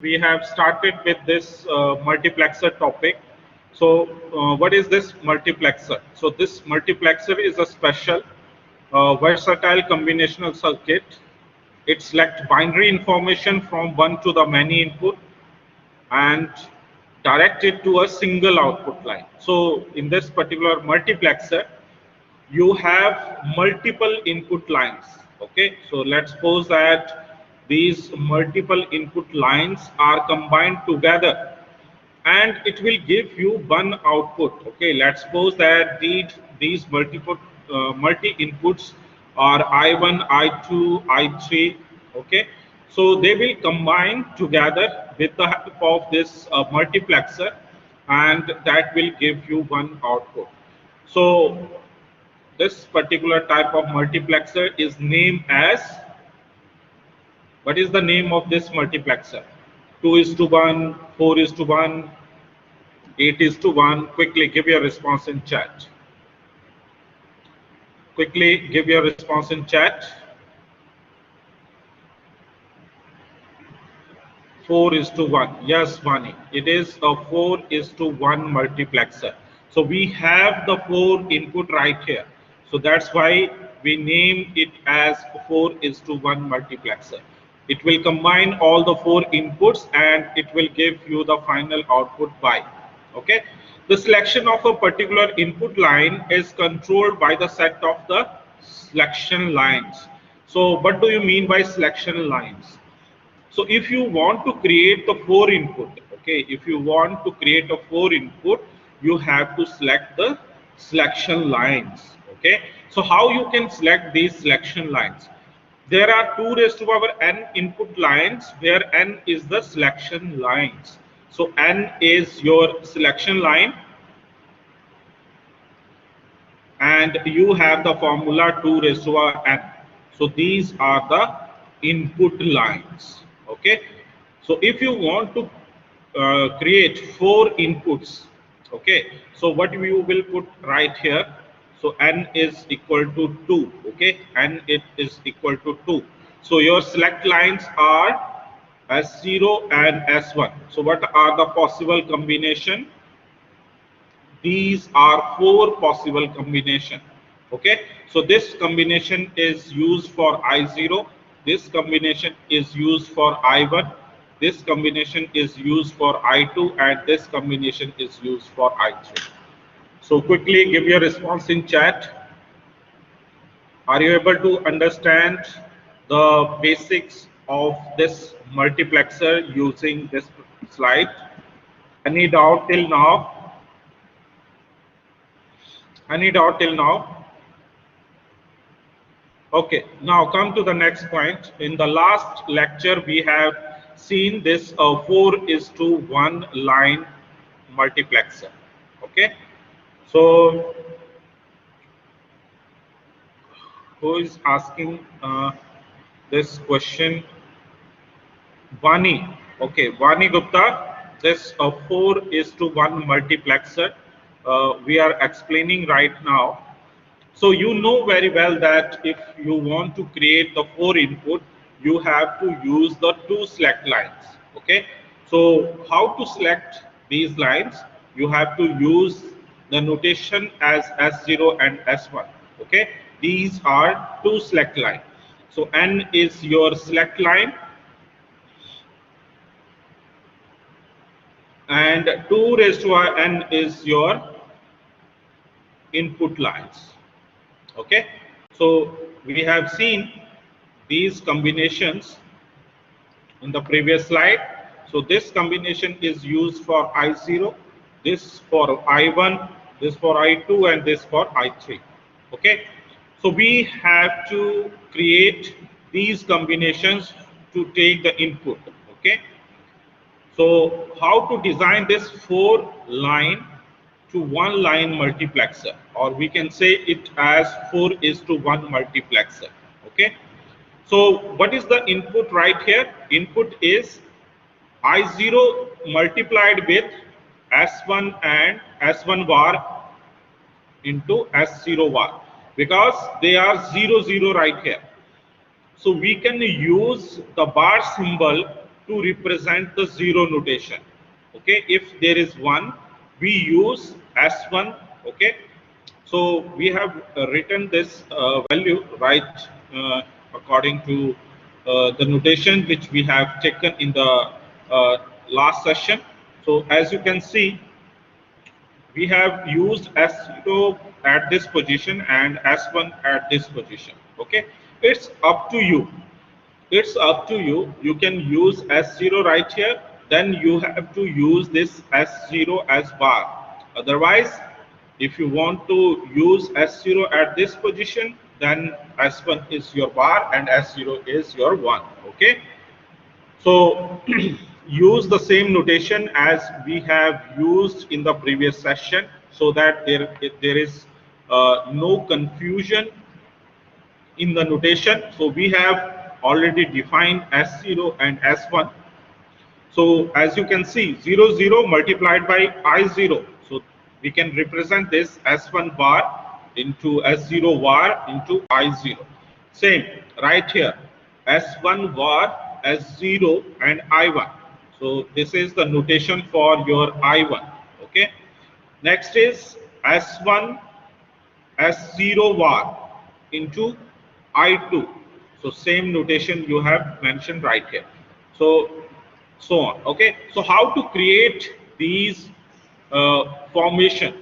We have started with this multiplexer topic. So, what is this multiplexer? So, this multiplexer is a special versatile combinational circuit. It selects binary information from one to the many input and direct it to a single output line. So, in this particular multiplexer, you have multiple input lines. Okay, so let's suppose that these multiple input lines are combined together and it will give you one output. Okay, let's suppose that these multi inputs are I1, I2, I3. Okay, so they will combine together with the help of this multiplexer, and that will give you one output. So this particular type of multiplexer is named as, what is the name of this multiplexer? 2 is to 1, 4 is to 1, 8 is to 1. Quickly give your response in chat. Quickly give your response in chat. 4 is to 1. Yes, Vani. It is a 4 is to 1 multiplexer. So we have the 4 input right here. So that's why we name it as 4 is to 1 multiplexer. It will combine all the 4 inputs and it will give you the final output Y. Okay. The selection of a particular input line is controlled by the set of the selection lines. So what do you mean by selection lines? So if you want to create the 4 input, okay, if you want to create a 4 input, you have to select the selection lines. Okay, so how you can select these selection lines? There are 2 raised to power n input lines where n is the selection lines. So n is your selection line, and you have the formula 2 raised to power n. So these are the input lines. Okay, so if you want to create 4 inputs, okay, so what you will put right here? So n is equal to 2. Okay, n it is equal to 2. So your select lines are S0 and S1. So what are the possible combination? These are 4 possible combination. Okay, so this combination is used for I0, this combination is used for I1, this combination is used for I2, and this combination is used for I3. So quickly give your response in chat. Are you able to understand the basics of this multiplexer using this slide? Any doubt till now? Any doubt till now? Okay, now come to the next point. In the last lecture, we have seen this 4 is to 1 line multiplexer. Okay, so who is asking this question? Vani. Okay, Vani Gupta. This 4 is to 1 multiplexer we are explaining right now. So you know very well that if you want to create the 4 input, you have to use the 2 select lines. Okay, so how to select these lines? You have to use the notation as S0 and S1. Okay, these are 2 select line. So n is your select line and 2 raised to n is your input lines. Okay, so we have seen these combinations in the previous slide. So this combination is used for I0, this for I1, this for I2, and this for I3. Okay, so we have to create these combinations to take the input. Okay, so how to design this 4 line to 1 line multiplexer, or we can say it as 4 is to 1 multiplexer. Okay, so what is the input right here? Input is I0 multiplied with S1 and S1 bar into S0 bar, because they are 0 0 right here. So we can use the bar symbol to represent the zero notation. Okay, if there is 1, we use S1. Okay, so we have written this value right according to the notation which we have taken in the uh, last session. So as you can see, we have used S0 at this position and S1 at this position. Okay, it's up to you. It's up to you. You can use S0 right here, then you have to use this S0 as bar. Otherwise, if you want to use S0 at this position, then S1 is your bar and S0 is your 1. Okay, so use the same notation as we have used in the previous session, so that there is no confusion in the notation. So we have already defined S0 and S1. So as you can see, 0, 0 multiplied by I0. So we can represent this S1 bar into S0 bar into I0. Same right here, S1 bar, S0 and I1. So this is the notation for your I1. Okay. Next is S1 S0 var into I2. So same notation you have mentioned right here. So on. Okay. So how to create these formation?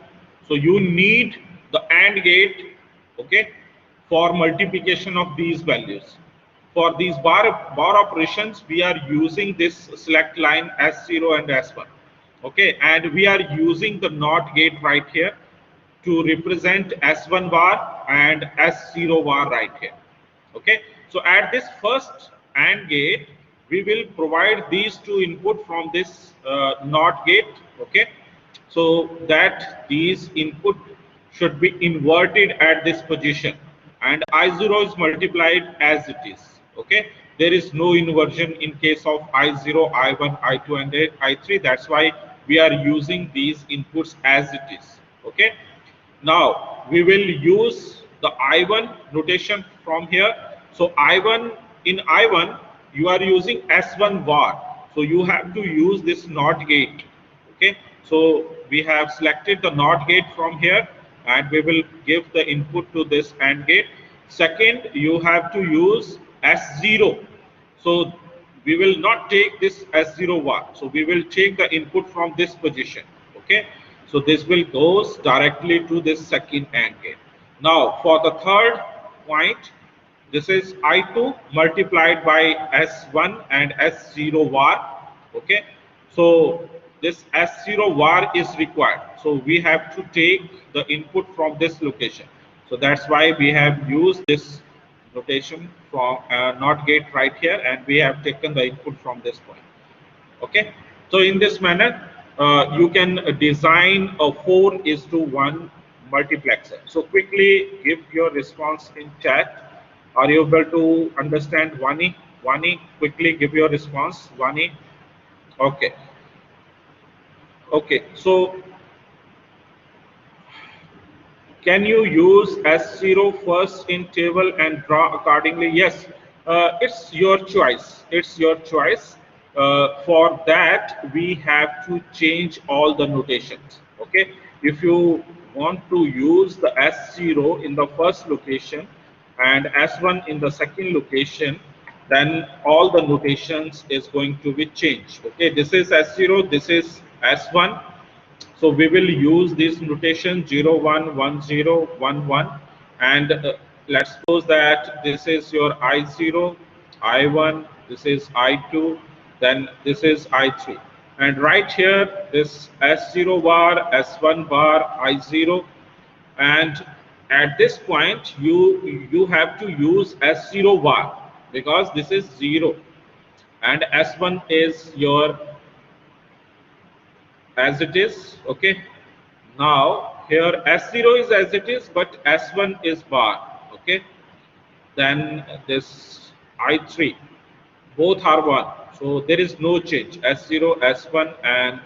So you need the AND gate. Okay, for multiplication of these values. For these bar operations, we are using this select line S0 and S1. Okay, and we are using the NOT gate right here to represent S1 bar and S0 bar right here. Okay, so at this first AND gate, we will provide these two input from this NOT gate. Okay, so that these input should be inverted at this position, and I0 is multiplied as it is. Okay, there is no inversion in case of I0, I1, I2 and I3. That's why we are using these inputs as it is. Okay, now we will use the I1 notation from here. So I1, in I1 you are using S1 var, so you have to use this NOT gate. Okay, so we have selected the NOT gate from here, and we will give the input to this AND gate. Second, you have to use S0. So we will not take this S0 var, so we will take the input from this position. Okay, so this will goes directly to this second AND gate. Now for the third point, this is I2 multiplied by S1 and S0 var. Okay, so this S0 var is required, so we have to take the input from this location. So that's why we have used this notation from NOT gate right here, and we have taken the input from this point. Okay, so in this manner you can design a 4:1 multiplexer. So quickly give your response in chat. Are you able to understand? Vani, quickly give your response. Vani. Okay. Okay, so can you use S0 first in table and draw accordingly? Yes, it's your choice. It's your choice. For that, we have to change all the notations. Okay, if you want to use the S0 in the first location and S1 in the second location, then all the notations is going to be changed. Okay, this is S0, this is S1. So we will use this notation 0, 1, 1, 0, 1, 1, and let's suppose that this is your I0, I1, this is I2, then this is I3. And right here, this S0 bar, S1 bar, I0, and at this point, you have to use S0 bar because this is 0, and S1 is your as it is. Okay, now here S0 is as it is, but S1 is bar. Okay, then this I3, both are 1, so there is no change. S0, S1 and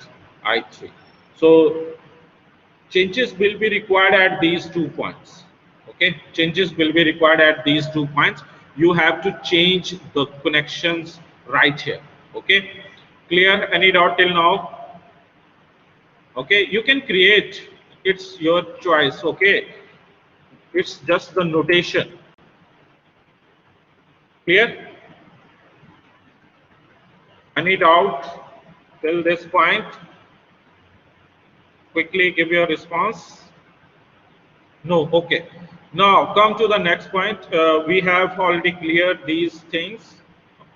I3. So changes will be required at these 2 points. Okay, changes will be required at these 2 points. You have to change the connections right here. Okay, clear? Any doubt till now? Okay, you can create, it's your choice. Okay, it's just the notation. Clear? Any doubt till this point? Quickly give your response. No, okay. Now come to the next point. We have already cleared these things.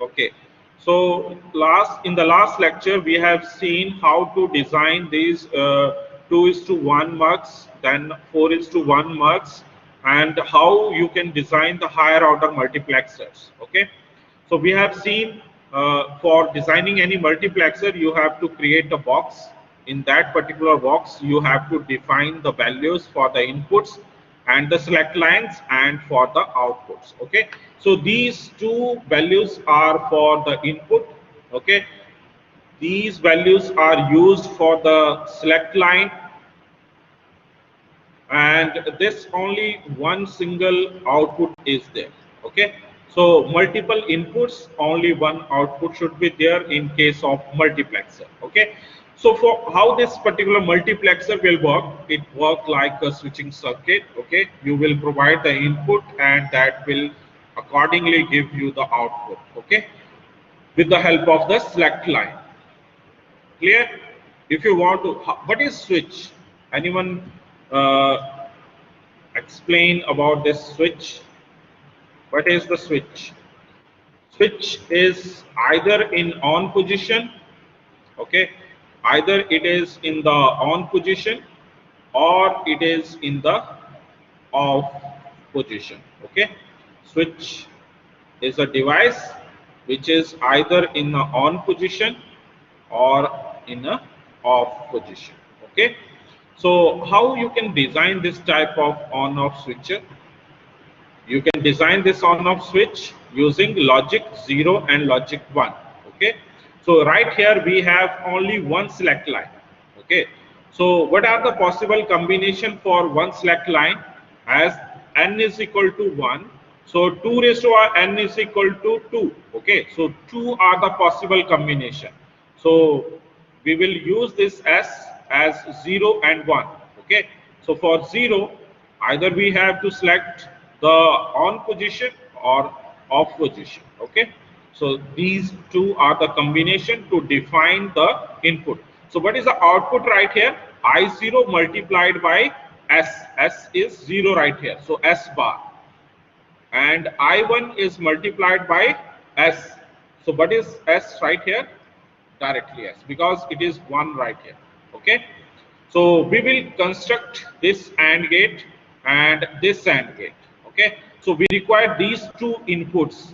Okay. So in the last lecture, we have seen how to design these 2:1 mux, then 4:1 mux, and how you can design the higher order multiplexers. Okay. So we have seen for designing any multiplexer, you have to create a box. In that particular box, you have to define the values for the inputs and the select lines and for the outputs. Okay. So these two values are for the input. Okay. These values are used for the select line, and this only one single output is there. Okay, so multiple inputs, only one output should be there in case of multiplexer. Okay, so for how this particular multiplexer will work, it work like a switching circuit. Okay, you will provide the input and that will accordingly give you the output. Okay, with the help of the select line. Clear? If you want to, what is switch? Anyone explain about this switch? What is the switch? Switch is either in on position, okay, either it is in the on position or it is in the off position. Okay, switch is a device which is either in the on position or in a off position. Okay, so how you can design this type of on off switcher? You can design this on off switch using logic 0 and logic 1. Okay, so right here we have only one select line. Okay, so what are the possible combination for one select line? As n is equal to 1, so 2 raised to n is equal to 2. Okay, so 2 are the possible combination. So we will use this as 0 and 1. Okay, so for 0, either we have to select the on position or off position. Okay, so these two are the combination to define the input. So what is the output right here? I0 multiplied by S is 0 right here, so S bar, and I1 is multiplied by S. So what is S right here? Directly S, because it is 1 right here. Okay, so we will construct this AND gate and this AND gate. Okay, so we require these two inputs.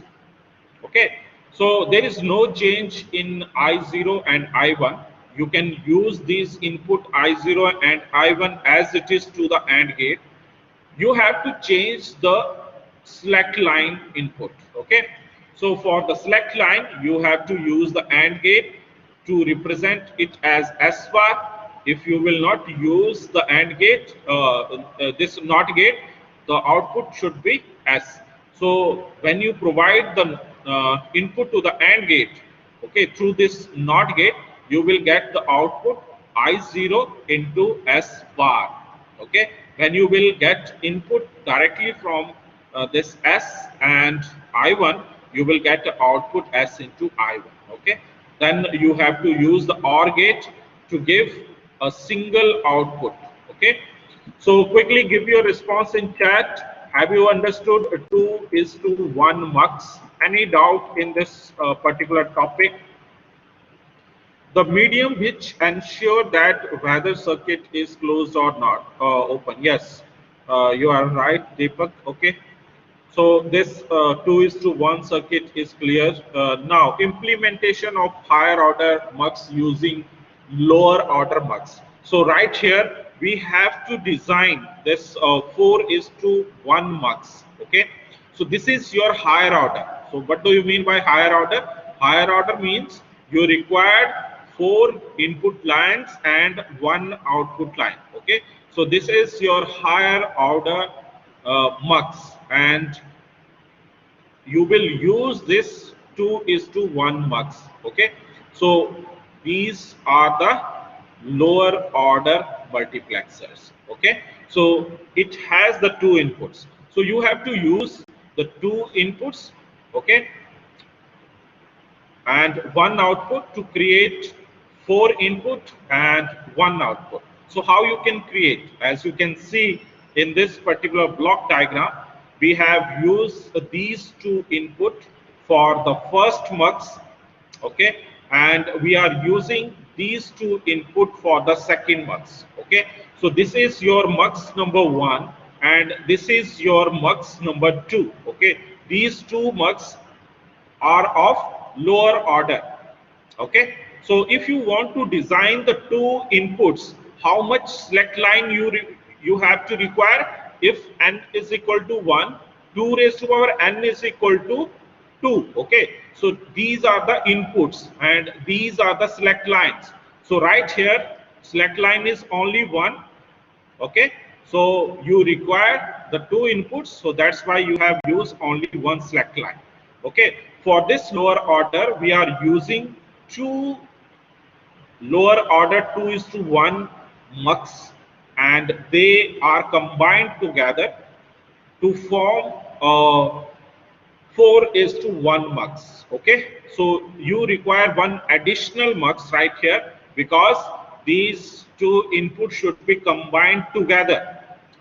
Okay, so there is no change in I0 and I1. You can use these input I0 and I1 as it is to the AND gate. You have to change the select line input. Okay, so for the select line, you have to use the AND gate to represent it as S bar. If you will not use the AND gate, this NOT gate, the output should be S. So when you provide the input to the AND gate, okay, through this NOT gate, you will get the output I0 into S bar. Okay, when you will get input directly from this S and I1, you will get the output S into I1. Okay, then you have to use the OR gate to give a single output. Okay, so quickly give your response in chat. Have you understood 2:1 mux? Any doubt in this particular topic? The medium which ensure that whether circuit is closed or not open. Yes, you are right, Deepak. Okay, so this 2:1 circuit is clear. Now implementation of higher order mux using lower order mux. So right here we have to design this 4:1 mux. Okay, so this is your higher order. So what do you mean by higher order? Higher order means you required 4 input lines and 1 output line. Okay, so this is your higher order mux, and you will use this 2:1 mux. Okay, so these are the lower order multiplexers. Okay, so it has the two inputs, so you have to use the two inputs, okay, and one output to create four input and one output. So how you can create, as you can see in this particular block diagram, we have used these two input for the first mux, okay, and we are using these two input for the second mux. Okay, so this is your mux number 1 and this is your mux number 2. Okay, these two mux are of lower order. Okay, so if you want to design the two inputs, how much select line you have to require? If n is equal to 1, 2 raised to power n is equal to 2. Okay, so these are the inputs and these are the select lines. So right here select line is only 1. Okay, so you require the two inputs, so that's why you have used only one select line. Okay, for this lower order we are using two lower order 2:1 mux and they are combined together to form 4:1 mux. Okay, so you require one additional mux right here because these two inputs should be combined together.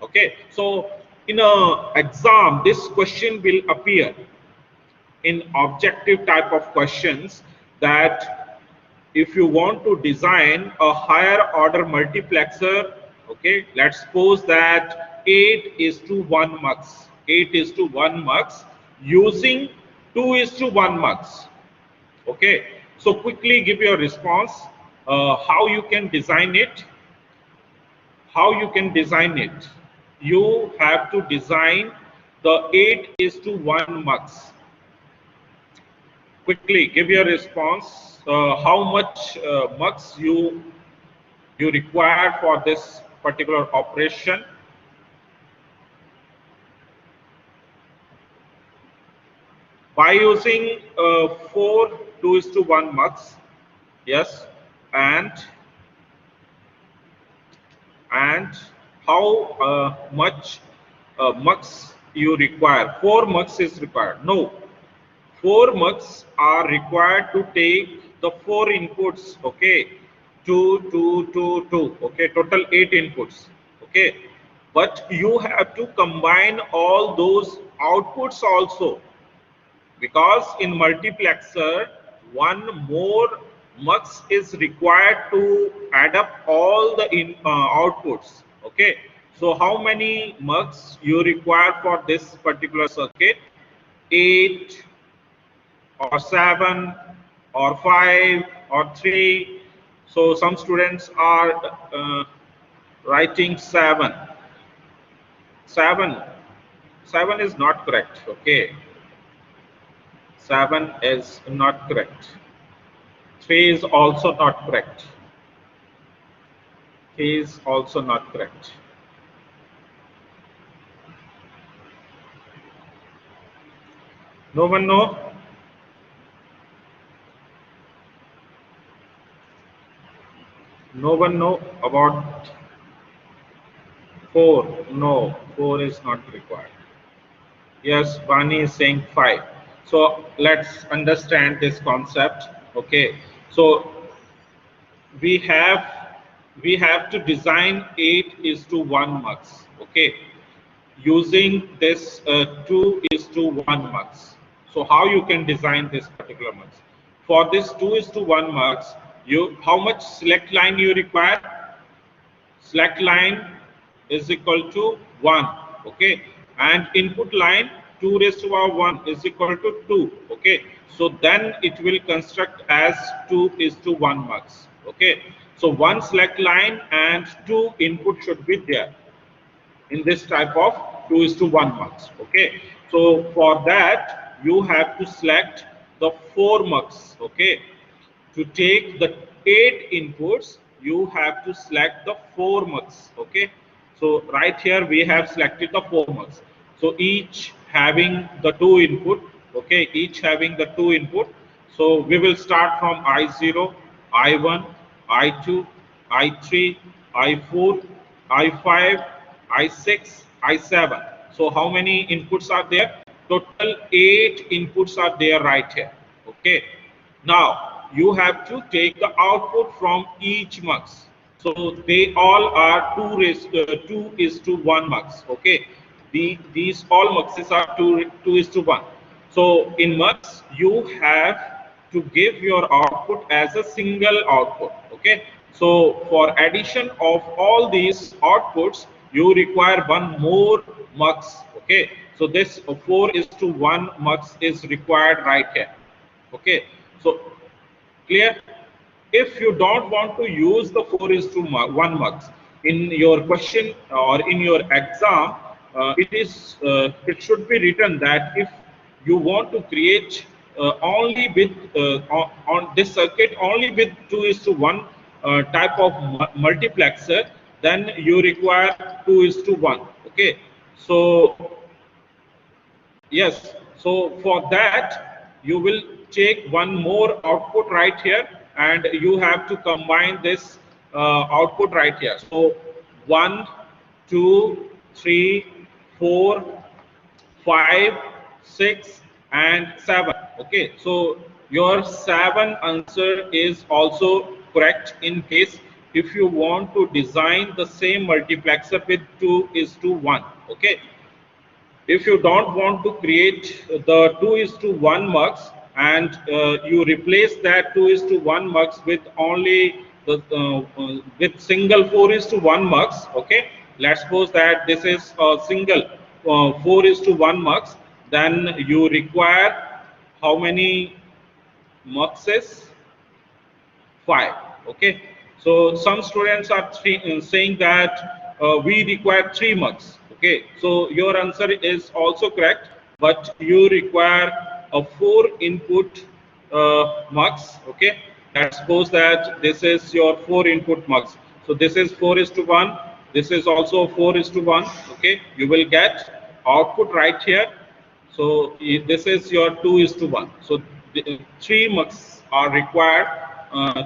Okay, so in a exam this question will appear in objective type of questions, that if you want to design a higher order multiplexer, okay, let's suppose that 8:1 mux, 8:1 mux using 2:1 mux. Okay, so quickly give your response, how you can design it. How you can design it? You have to design the 8:1 mux. Quickly give your response, how much mux you require for this particular operation. By using 4:1 mux, yes, and how much mux you require? 4 mux is required. No, 4 mux are required to take the 4 inputs. Okay, 2, 2, 2, 2. Okay, total 8 inputs. Okay, but you have to combine all those outputs also, because in multiplexer one more mux is required to add up all the outputs. Okay, so how many mux you require for this particular circuit? 8 or 7 or 5 or 3. So some students are writing 7. 7 is not correct. Okay, 7 is not correct. 3 is also not correct. 3 is also not correct. No one know? No one know about 4? No, 4 is not required. Yes, Vani is saying 5. So let's understand this concept. Okay, so we have to design 8:1 mux. Okay, using this 2:1 mux. So how you can design this particular mux? For this 2:1 mux, how much select line you require? Select line is equal to 1. Okay, and input line 2:1 is equal to 2. Okay, so then it will construct as 2:1 mux. Okay, so one select line and 2 input should be there in this type of 2:1 mux. Okay, so for that you have to select the 4 mux. Okay, to take the 8 inputs you have to select the 4 mux. Okay, so right here we have selected the 4 mux, so each having the 2 input. okay, each having the 2 input. So we will start from I0, I1, I2, I3, I4, I5, I6, I7. So how many inputs are there? Total 8 inputs are there right here. Okay. Now you have to take the output from each mux. So they all are 2 is to 1 mux. Okay. These all muxes are 2 is to 1. So in mux you have to give your output as a single output. Okay. So for addition of all these outputs, you require one more mux. Okay. So this 4 is to 1 mux is required right here. Okay. So clear? If you don't want to use the 4 is to 1 mux in your question or in your exam, it should be written that if you want to create only with on this circuit only with 2 is to 1 type of multiplexer, then you require 2 is to 1. Okay. So yes, so for that, you will take one more output right here and you have to combine this output right here. So 1, 2, 3, 4, 5, 6, and 7. Okay, so your 7 answer is also correct in case if you want to design the same multiplexer with 2 is to 1. Okay, if you don't want to create the 2 is to 1 mux and you replace that 2 is to 1 mux with only the with single 4 is to 1 mux. Okay, let's suppose that this is a single 4 is to 1 mux, then you require how many muxes? 5. Okay, so some students are saying that we require 3 mux. Okay, so your answer is also correct, but you require a 4 input mux. Okay, let's suppose that this is your 4 input mux. So this is 4 is to 1, this is also 4 is to 1. Okay, you will get output right here. So this is your 2 is to 1. So the, 3 mux are required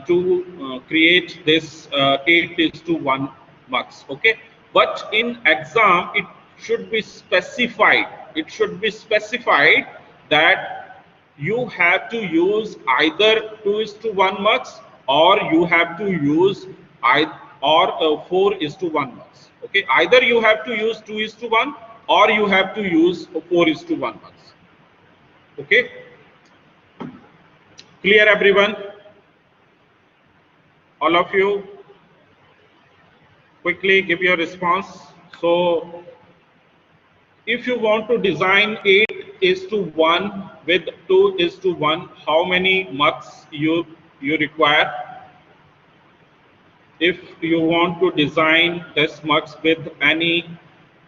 to create this 8 is to 1 mux. Okay, but in exam it should be specified. It should be specified that you have to use either 2 is to 1 mux or you have to use or 4 is to 1 mux. Okay, either you have to use 2 is to 1 or you have to use 4 is to 1 mux. Okay, clear everyone? All of you quickly give your response. So if you want to design 8 is to 1 with 2 is to 1, how many mux you require? If you want to design this mux with any,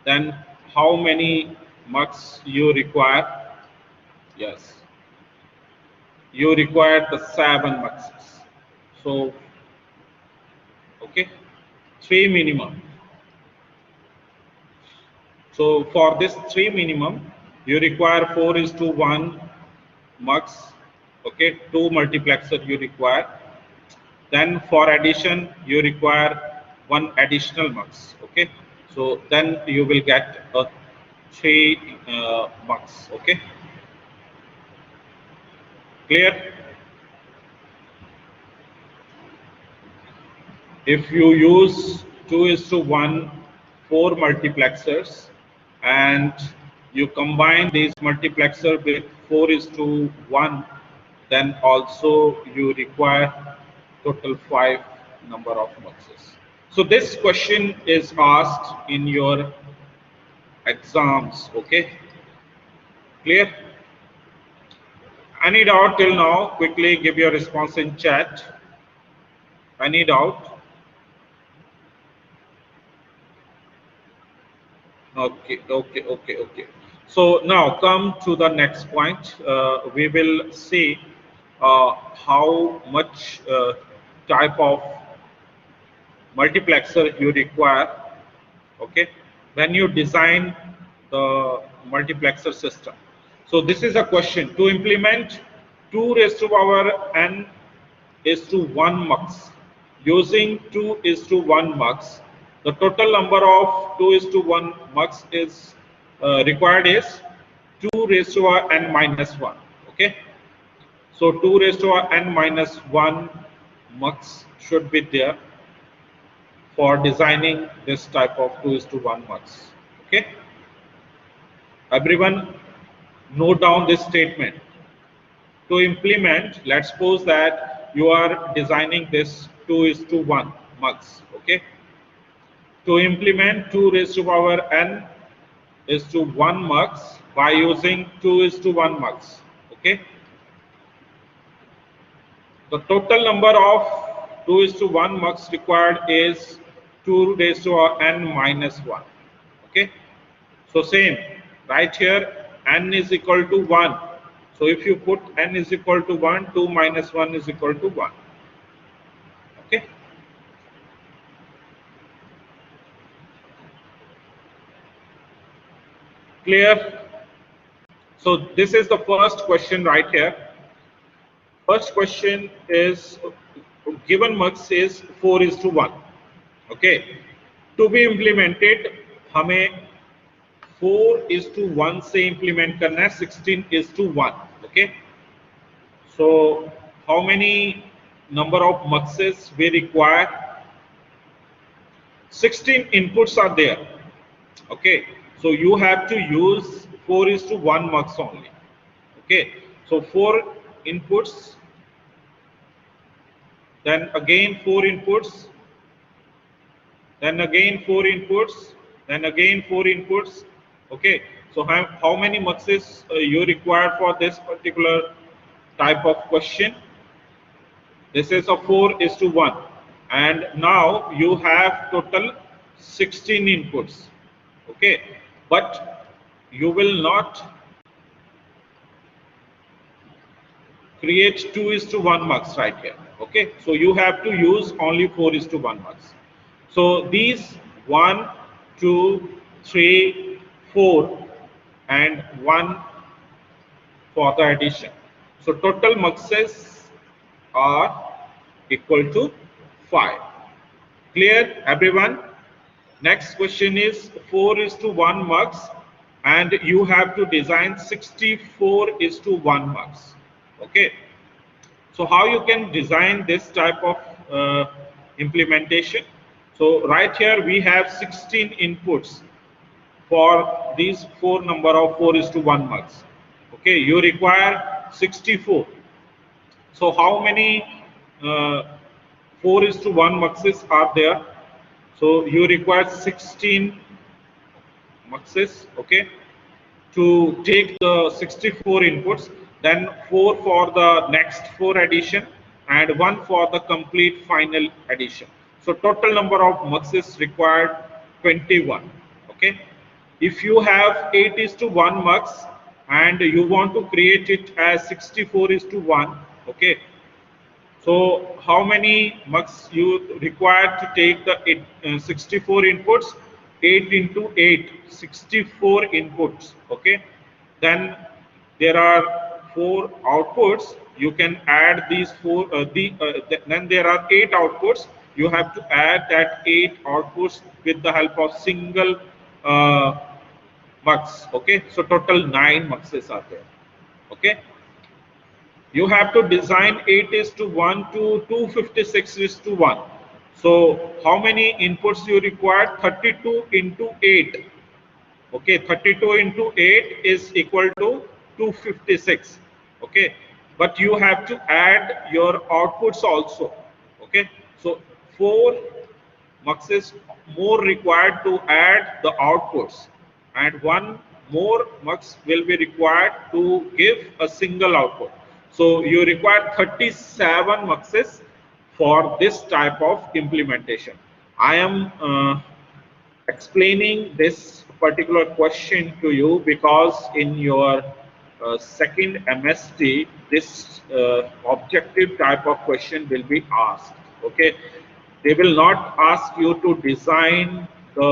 then how many mux you require? Yes, you require the 7 muxes. So okay, 3 minimum. So for this 3 minimum, you require 4 is to 1 mux. Okay, 2 multiplexer you require. Then for addition, you require 1 additional mux. Okay, so then you will get a 3 mux. Okay, clear? If you use 2 is to 1 4 multiplexers and you combine these multiplexer with 4 is to 1, then also you require total 5 number of muxes. So this question is asked in your exams. Okay, clear? Any doubt till now? Quickly give your response in chat. Any doubt? Okay. So now come to the next point. We will see how much type of multiplexer you require. Okay, when you design the multiplexer system. So this is a question. To implement 2 raised to power n is to 1 mux using 2 is to 1 mux, the total number of 2 is to 1 mux is required is 2 raised to power n minus 1. Okay. So 2 raised to power n minus 1 mux should be there for designing this type of 2 is to 1 mux. Okay. Everyone note down this statement. To implement, let's suppose that you are designing this 2 is to 1 mux. Okay. To implement 2 raised to power n is to 1 mux by using 2 is to 1 mux. Okay. The total number of 2 is to 1 mux required is 2 raised to power n minus 1. Okay. So same, right here n is equal to 1. So if you put n is equal to 1, 2 minus 1 is equal to 1. Okay. Clear? So this is the first question right here. First question is given mux is 4 is to 1. Okay. To be implemented, हमें 4 is to 1 से implement करना है 16 is to 1. Okay. So how many number of muxes we require? 16 inputs are there. Okay. So you have to use 4 is to 1 mux only. Okay. So 4 inputs, then again 4 inputs, then again 4 inputs, then again 4 inputs. Okay. So how many muxes you require for this particular type of question? This is a 4 is to 1, and now you have total 16 inputs. Okay, but you will not create 2 is to 1 mux right here. Okay, so you have to use only 4 is to 1 mux. So these 1, 2, 3, 4 and 1 for the addition. So total muxes are equal to 5. Clear everyone? Next question is 4 is to 1 mux and you have to design 64 is to 1 mux. Okay. So how you can design this type of implementation? So right here we have 16 inputs for these 4 number of 4 is to 1 mux. Okay, you require 64. So how many 4 is to 1 muxes are there? So you require 16 muxes, okay, to take the 64 inputs, then 4 for the next 4 addition and 1 for the complete final addition. So total number of muxes required 21. Okay. If you have 8 is to 1 mux and you want to create it as 64 is to 1, okay. So how many mux you require to take the 64 inputs? 8 into 8, 64 inputs. Okay. Then there are 4 outputs. You can add these 4. Then there are 8 outputs. You have to add that 8 outputs with the help of single mux. Okay. So total 9 muxes are there. Okay. You have to design 8 is to 1 to 256 is to 1. So how many inputs you require? 32 into 8. Okay, 32 into 8 is equal to 256. Okay, but you have to add your outputs also. Okay, so 4 muxes more required to add the outputs, and 1 more mux will be required to give a single output. So you require 37 muxes for this type of implementation. I am explaining this particular question to you because in your second MST, this objective type of question will be asked. Okay, they will not ask you to design the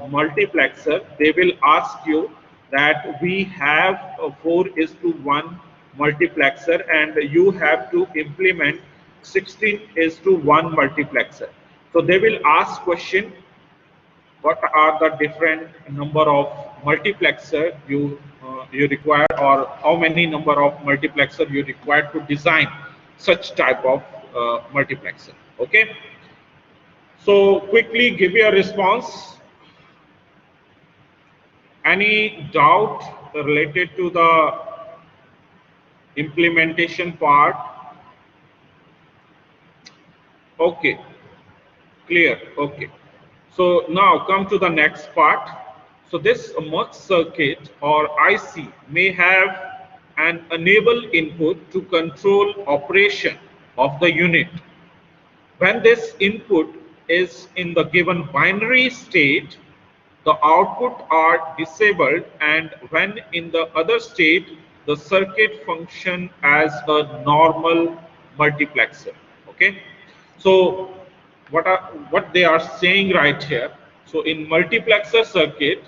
multiplexer. They will ask you that we have a 4:1 multiplexer and you have to implement 16:1 multiplexer. So they will ask question, what are the different number of multiplexer you require, or how many number of multiplexer you require to design such type of multiplexer. Okay, so quickly give your response. Any doubt related to the implementation part? Okay, clear. Okay, so now come to the next part. So this mux circuit or IC may have an enable input to control operation of the unit. When this input is in the given binary state, the output are disabled, and when in the other state, the circuit function as a normal multiplexer. Okay, so what they are saying right here, so in multiplexer circuit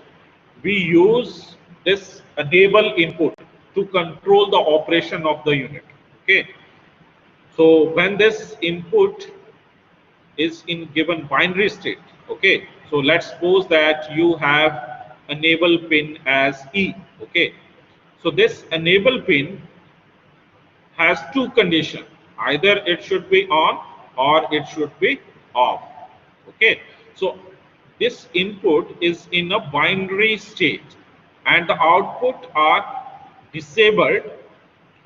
we use this enable input to control the operation of the unit. Okay, so when this input is in given binary state. Okay, so let's suppose that you have enable pin as E. Okay, so this enable pin has two conditions: either it should be on or it should be off. Okay, so this input is in a binary state and the output are disabled.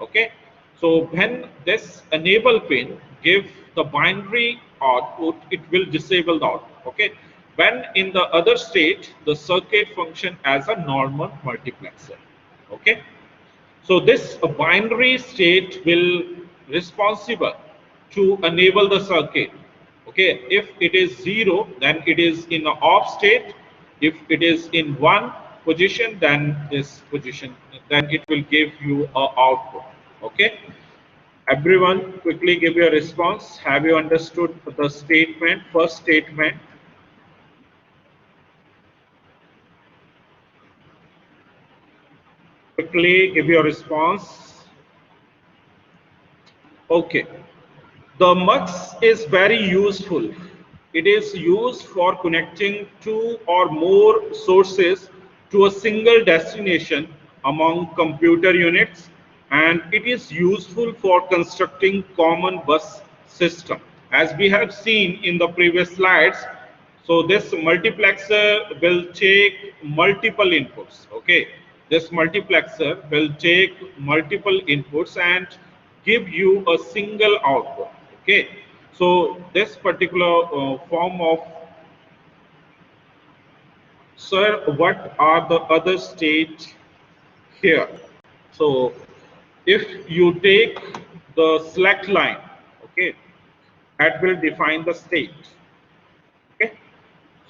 Okay, so when this enable pin give the binary output, it will disable the output. Okay, when in the other state, the circuit function as a normal multiplexer. Okay, so this binary state will responsible to enable the circuit. Okay, if it is 0, then it is in the off state. If it is in one position, then this position, then it will give you a output. Okay, everyone quickly give your response. Have you understood the statement, first statement? Quickly give your response. Okay, the MUX is very useful. It is used for connecting two or more sources to a single destination among computer units, and it is useful for constructing common bus system. As we have seen in the previous slides, so this multiplexer will take multiple inputs. Okay, this multiplexer will take multiple inputs and give you a single output. Okay, so this particular form of, sir, what are the other states here? So if you take the select line, okay, that will define the state. Okay,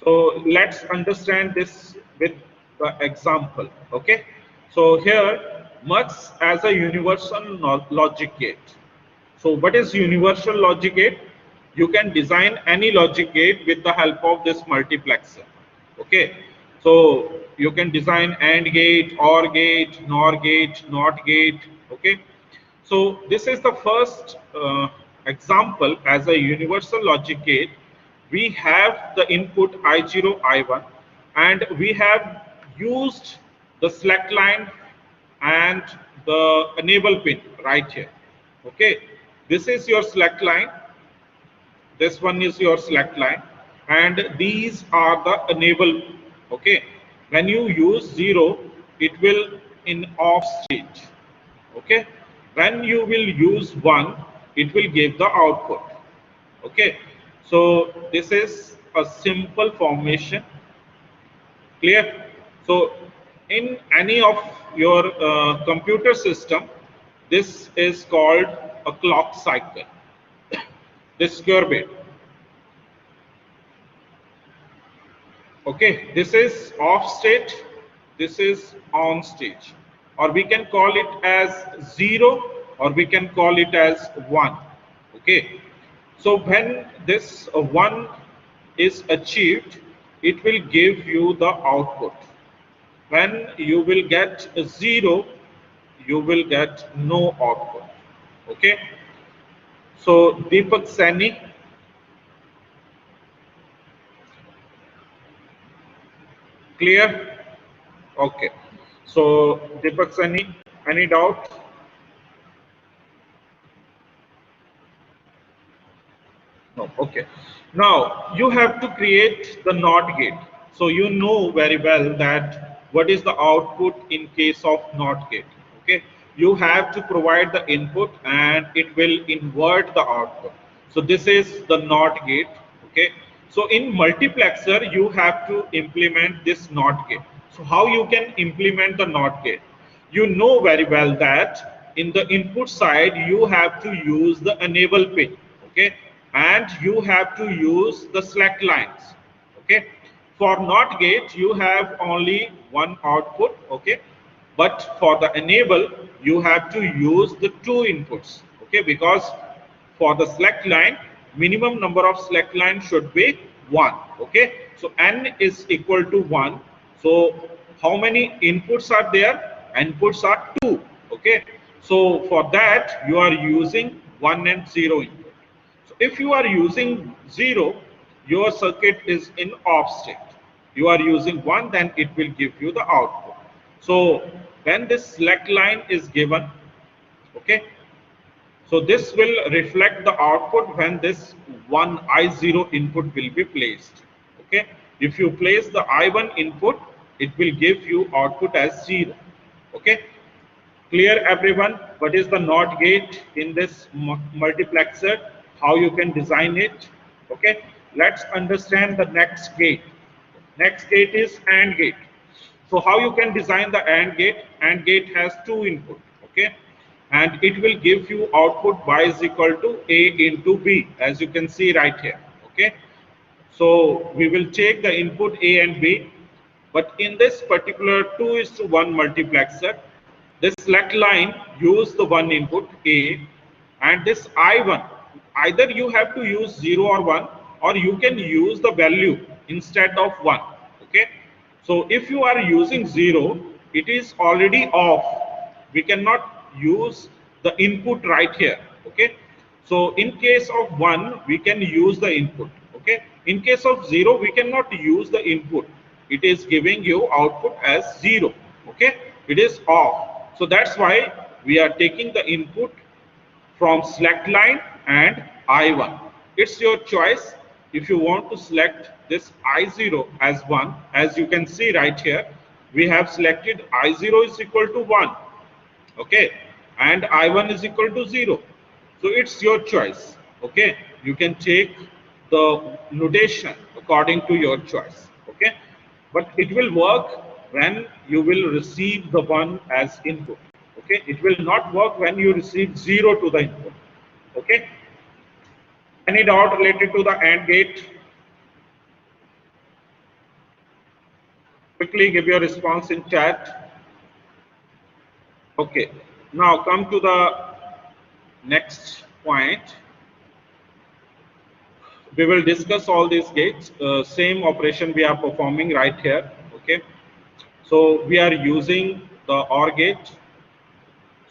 so let's understand this with the example. Okay, so here MUX as a universal logic gate. So what is universal logic gate? You can design any logic gate with the help of this multiplexer. Okay, so you can design AND gate, OR gate, NOR gate, NOT gate. Okay, so this is the first example as a universal logic gate. We have the input I0, I1, and we have used the select line and the enable pin right here. Okay, this is your select line, this one is your select line, and these are the enable. Okay, when you use 0, it will in off state. Okay, when you will use 1, it will give the output. Okay, so this is a simple formation. Clear? So in any of your computer system, this is called a clock cycle, this square bit. Okay, this is off state, this is on state, or we can call it as 0 or we can call it as 1. Okay, so when this 1 is achieved, it will give you the output. When you will get a 0, you will get no output. Okay. So Deepak Sani, clear? Okay. So Deepak Sani, any doubt? No. Okay. Now you have to create the NOT gate. So you know very well that what is the output in case of NOT gate. Okay. You have to provide the input and it will invert the output. So this is the NOT gate. Okay. So in multiplexer you have to implement this NOT gate. So how you can implement the NOT gate? You know very well that in the input side you have to use the enable pin. Okay, and you have to use the select lines. Okay, for NOT gate you have only one output. Okay, but for the enable you have to use the two inputs. Okay, because for the select line minimum number of select lines should be 1. Okay, so n is equal to 1. So how many inputs are there? Inputs are 2. Okay, so for that you are using 1 and 0 input. So if you are using 0, your circuit is in off state. You are using 1, then it will give you the output. So when this select line is given, okay, so this will reflect the output when this one I0 input will be placed. Okay. If you place the I1 input, it will give you output as 0. Okay. Clear everyone? What is the NOT gate in this multiplexer? How you can design it? Okay. Let's understand the next gate. Next gate is AND gate. So how you can design the AND gate? AND gate has two input. Okay, and it will give you output y is equal to a into b, as you can see right here. Okay, so we will take the input a and b, but in this particular 2:1 multiplexer, this select line use the one input a, and this I1 either you have to use 0 or 1, or you can use the value instead of 1. Okay, so if you are using 0, it is already off. We cannot use the input right here. Okay, so in case of 1 we can use the input. Okay, in case of 0 we cannot use the input. It is giving you output as 0. Okay, it is off. So that's why we are taking the input from select line and I1. It's your choice. If you want to select this I0 as 1, as you can see right here, we have selected I0 is equal to 1. Okay, and I1 is equal to 0. So it's your choice. Okay, you can take the notation according to your choice. Okay, but it will work when you will receive the 1 as input. Okay, it will not work when you receive 0 to the input. Okay, any doubt related to the AND gate? Quickly give your response in chat. Okay, now come to the next point. We will discuss all these gates. Same operation we are performing right here. Okay, so we are using the OR gate.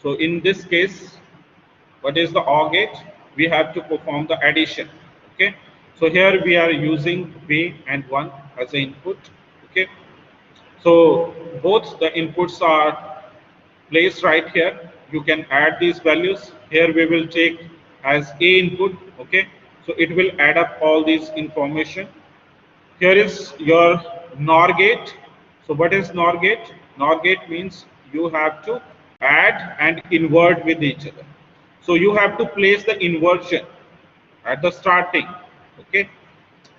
So in this case, what is the OR gate? We have to perform the addition. Okay, so here we are using B and 1 as an input. Okay, so both the inputs are placed right here. You can add these values. Here we will take as A input. Okay, so it will add up all these information. Here is your NOR gate. So what is NOR gate? NOR gate means you have to add and invert with each other. So you have to place the inversion at the starting. Okay,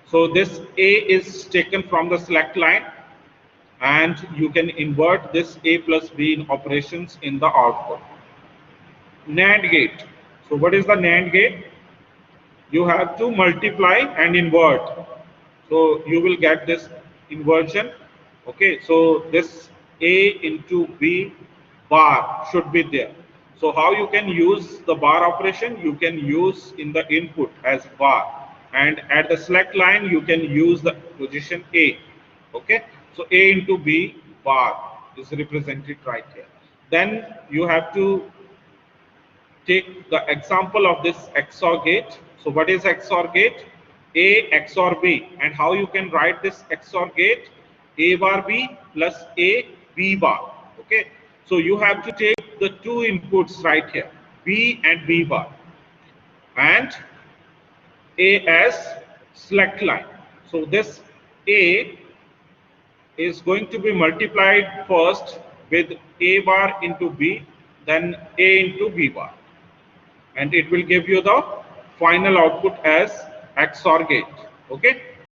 so this A is taken from the select line, and you can invert this A plus B in operations in the output. NAND gate. So what is the NAND gate? You have to multiply and invert. So you will get this inversion. Okay, so this A into B bar should be there. So how you can use the bar operation? You can use in the input as bar, and at the select line you can use the position A. Okay, so A into B bar. is represented right here. Then you have to take the example of this XOR gate. So what is XOR gate? A XOR B. And how you can write this XOR gate? A bar B plus A B bar. Okay. So you have to take the two inputs right here, B and B bar, and A as select line. So this A is going to be multiplied first with A bar into B, then A into B bar, and it will give you the final output as XOR gate. Okay,